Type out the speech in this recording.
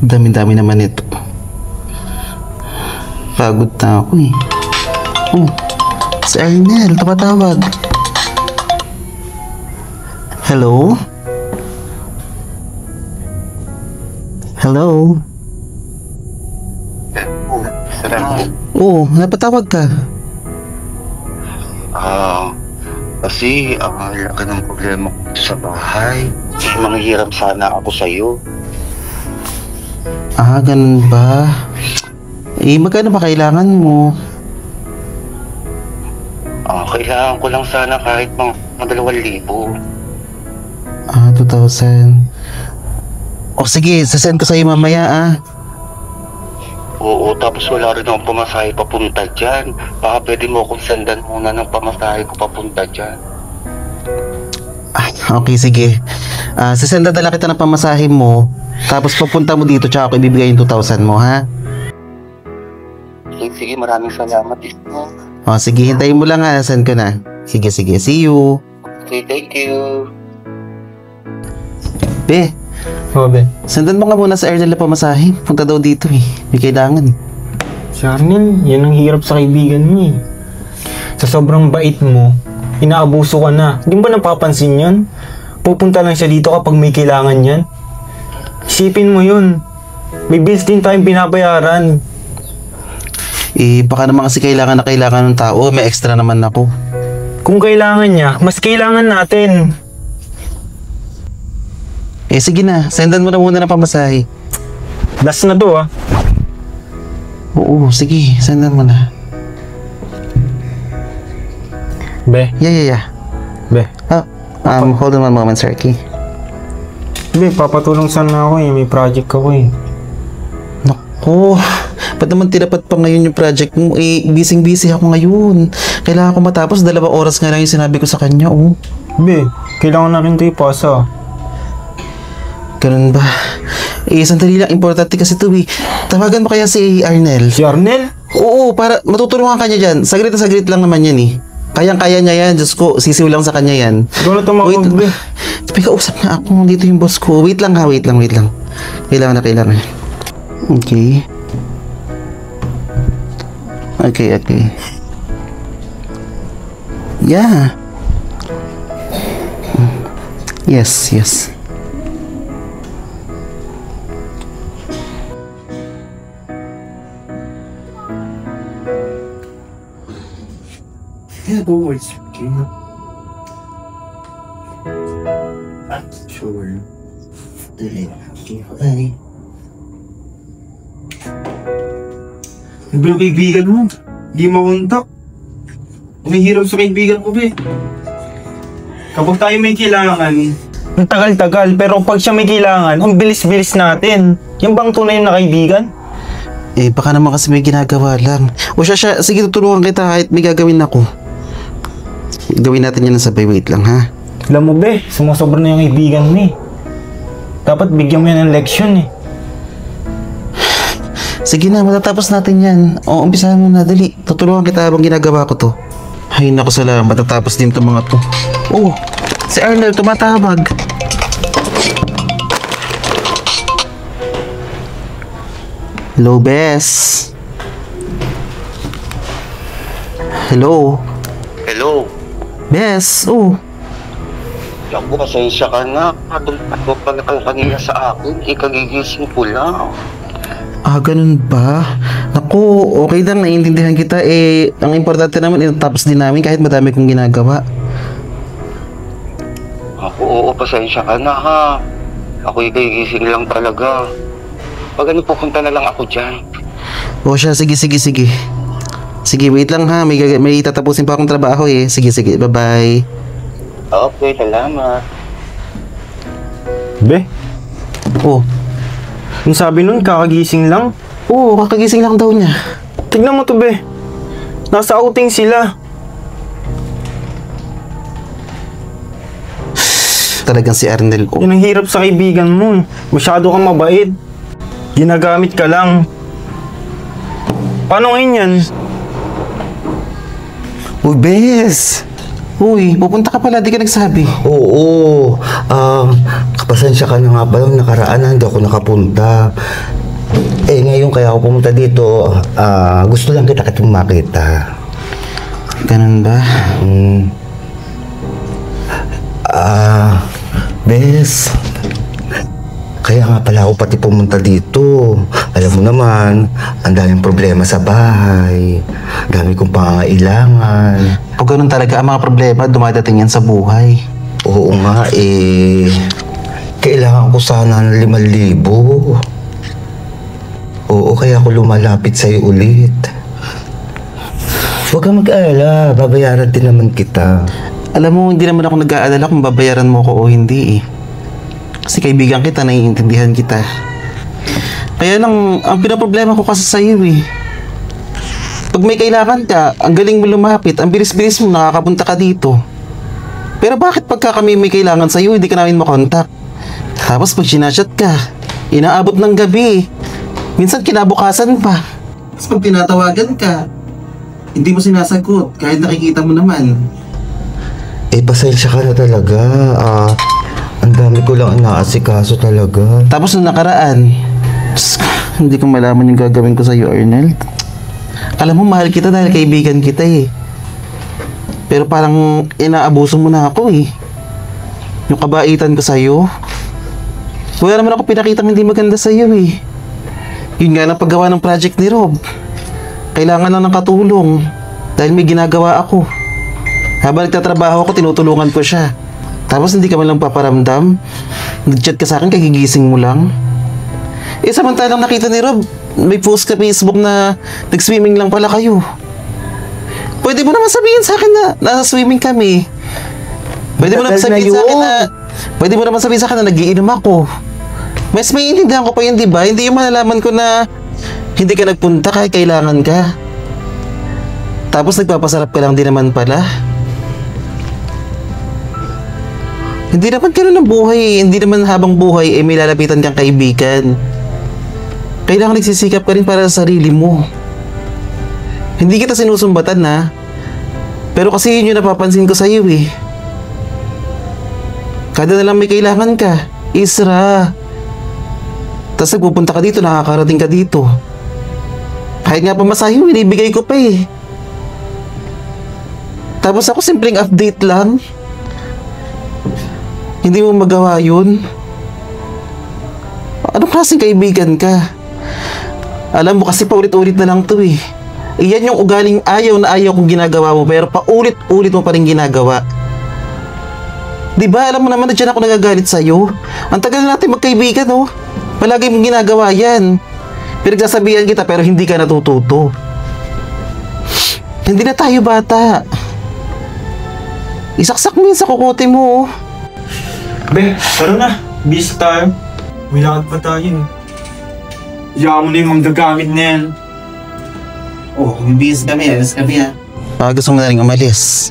Dami-dami naman ito. Pagod na ako eh. Oh, si Arnel, tumatawag. Hello? Hello? Oh, napatawag ka. Kasi laki ng problema ko sa bahay. Manghihiram sana ako sa'yo. Ganun ba? Magkano ba kailangan mo? Kailangan ko lang sana kahit mga 2,000. 2,000. O sige, sasend ko sa'yo mamaya Oo, tapos wala rin akong pamasahe papunta dyan. Baka pwede mo akong sendan muna ng pamasahe ko papunta dyan. Okay, sige. Sasenda na lang kita ng pamasahe mo. Tapos papunta mo dito, tsaka ako ibibigay yung 2,000 mo, ha? Sige, maraming salamat. Sige, hintayin mo lang ha. Send ko na. Sige, see you. Okay, thank you. Be, Be. sendan mo nga muna sa Arnel na pamasahe. Punta daw dito eh. May kailangan eh. Si Arnel, yan ang hirap sa kaibigan mo eh. Sa sobrang bait mo, inaabuso ka na. Di ba napapansin yan? Pupunta lang siya dito kapag may kailangan yan. Isipin mo yun. May bills din tayong binabayaran. Baka naman kasi kailangan ng tao. May extra naman ako. Kung kailangan niya, mas kailangan natin. Sige na. Sendan mo na muna ng pamasahe. Last na to Oo, sige. Sendan mo na. Be. Yeah. Be. Hold on one moment, sir. Okay. Be, papatulong sana ako eh. May project ako eh. Naku, ba't naman tinapat pa ngayon yung project mo? Busy ako ngayon. Kailangan ko matapos. 2 oras nga lang yung sinabi ko sa kanya, Be, kailangan na rin ito ipasa. Ganun ba? Sandali lang. Importante kasi ito eh. Tawagan mo kaya si Arnel? Si Arnel? Oo, para matutulungan ka niya dyan. Saglit na saglit lang naman yan eh. Kayang-kaya niya yan. Diyos ko, sisiw lang sa kanya yan. Ikaw na tumawag, Be. Kausap na ako. Dito yung boss ko. Wait lang. Kailangan. Okay. Yeah. Yes. Yeah, don't worry. Sure. Okay. Ano ba yung kaibigan mo? Hindi makontak. Umihiram sa kaibigan ko, Be. Kapag tayo may kailangan, ang tagal-tagal, pero pag siya may kailangan, ang bilis-bilis natin. Yung bang tunay na kaibigan? Baka naman kasi may ginagawa lang. O siya, sige tutulungan kita kahit may gagawin ako. Gawin natin yan ng sabay. Wait lang, ha? Alam mo, Be, sumusobra na yung kaibigan mo eh. Dapat bigyan mo yan ng leksyon eh. Sige na, matatapos natin yan. Umpisahan mo na, dali. Tutulungan kita habang ginagawa ko to. Ay, naku, salamat. Matatapos din itong mga to. Si Arnel, tumatawag. Hello, Bes. Hello. Bes, Ako, pasensya ka na. Ako pa kanina sa akin. Kagigising ko lang. Ganun ba? Naku, okay lang, naiintindihan kita. Ang importante naman, itatapos din namin kahit madami kong ginagawa. Oo, pasensya ka na ha. Ako'y kagigising lang talaga. Pag pupunta na lang ako dyan. Siya, sige. Sige, wait lang ha. May tatapusin pa akong trabaho eh. Sige, bye-bye. Okay, salamat. Be? Yung sabi nun, kakagising lang? Kakagising lang daw niya. Tignan mo to, Be. Nasa outing sila. Talagang si Arnel ko. Yan ang hirap sa kaibigan mo. Masyado kang mabait. Ginagamit ka lang. Paano ngayon yan? Bes! Pupunta ka pala, di ka nagsabi. Oo. Pasensya ka na nga pala, nakaraan na hindi ako nakapunta. Ngayon kaya ako pumunta dito, gusto lang kitang makita. Ganun ba? Bes, kaya nga pala ako pati pumunta dito. Alam mo naman, ang daming problema sa bahay. Dami kong pangangailangan. Pag ganun talaga ang mga problema, dumadating yan sa buhay. Oo nga kailangan ko sana ng 5,000. Oo, kaya ako lumalapit sa'yo ulit. Huwag kang mag-alala, babayaran din naman kita. Alam mo, hindi naman ako nag-aalala kung babayaran mo ko o hindi eh. Kasi kaibigan kita, naiintindihan kita. Kaya lang, ang pinaproblema ko kasi sa'yo eh. Pag may kailangan ka, ang galing mo lumapit, ang bilis-bilis mo nakakapunta ka dito. Pero bakit pagka kami may kailangan sa'yo, hindi ka namin makontak? Tapos pag sinachat ka, inaabot ng gabi. Minsan kinabukasan pa. Tapos pag tinatawagan ka, hindi mo sinasagot kahit nakikita mo naman. Pasensya ka na talaga. Ang dami ko lang inaasikaso talaga. Tapos nung nakaraan, hindi ko malaman yung gagawin ko sa'yo, Arnel. Alam mo, mahal kita dahil kaibigan kita eh. Pero parang inaabuso mo na ako eh. Yung kabaitan ko sa'yo. Wala naman ako pinakitang hindi maganda sa'yo eh. Yun nga lang paggawa ng project ni Rob. Kailangan lang ng katulong. Dahil may ginagawa ako. Habang nagtatrabaho ako, tinutulungan ko siya. Tapos hindi ka man lang paparamdam. Nag-chat ka sa akin, kagigising mo lang. Samantalang nakita ni Rob, may post ka Facebook na nag-swimming lang pala kayo. Pwede mo naman sabihin sa akin na nasa swimming kami. Pwede mo naman sabihin sa akin na nagiinom ako. Mas may intindihan ko pa yun, di ba? Hindi yung malalaman ko na hindi ka nagpunta kahit kailangan ka. Tapos nagpapasarap ka lang din naman pala. Hindi naman ganun ang buhay. Hindi naman habang buhay may lalapitan kang kaibigan. Kailangan nagsisikap ka rin para sa sarili mo. Hindi kita sinusumbatan na. Pero kasi yun yung napapansin ko sa'yo eh. Kada na lang may kailangan ka, Isra. Tapos nagpupunta ka dito, nakakarating ka dito. Kahit nga pamasahe mo, binibigay ko pa eh. Tapos ako simpleng update lang. Hindi mo magawa yun? Anong klaseng kaibigan ka? Alam mo kasi paulit-ulit na lang to eh. Iyan yung ugaling ayaw na ayaw kong ginagawa mo pero paulit-ulit mo pa rin ginagawa. Diba alam mo naman na dyan ako nagagalit sa'yo? Ang tagal na natin magkaibigan oh. Palagi mong ginagawa yan. Pinagsasabihan kita pero hindi ka natututo. Hindi na tayo bata. Isaksak mo yun sa kukote mo oh. Be, tara na. Bis tayo. May lakad pa tayo. Iyakan mo na yung magagamit na yan. Oh, bibihis kami. Alas kami ha. Gusto mo na rin umalis.